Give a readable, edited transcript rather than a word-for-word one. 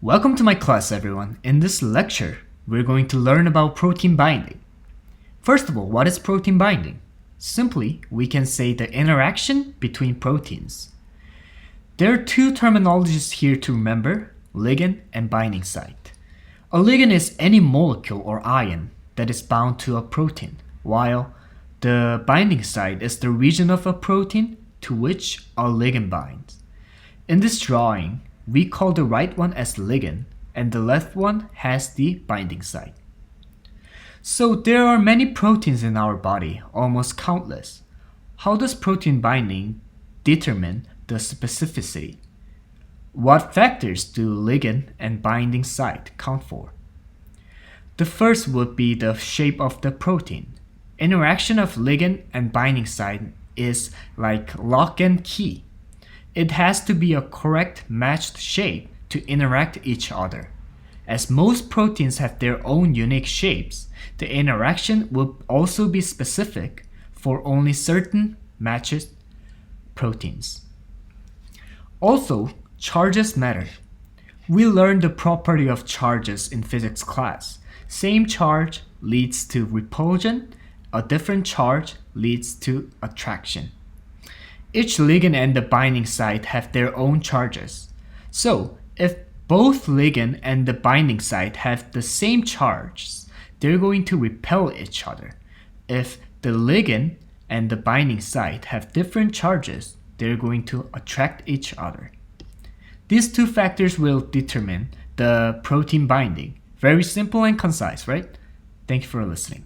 Welcome to my class, everyone. In this lecture, we're going to learn about protein binding. First of all, what is protein binding? Simply, we can say the interaction between proteins. There are two terminologies here to remember, ligand and binding site. A ligand is any molecule or ion that is bound to a protein, while the binding site is the region of a protein to which a ligand binds. In this drawing, we call the right one as ligand and the left one has the binding site. So there are many proteins in our body, almost countless. How does protein binding determine the specificity? What factors do ligand and binding site count for? The first would be the shape of the protein. Interaction of ligand and binding site is like lock and key. It has to be a correct matched shape to interact each other. As most proteins have their own unique shapes, the interaction will also be specific for only certain matched proteins. Also, charges matter. We learned the property of charges in physics class. Same charge leads to repulsion, a different charge leads to attraction. Each ligand and the binding site have their own charges. So, if both ligand and the binding site have the same charges, they're going to repel each other. If the ligand and the binding site have different charges, they're going to attract each other. These two factors will determine the protein binding. Very simple and concise, right? Thank you for listening.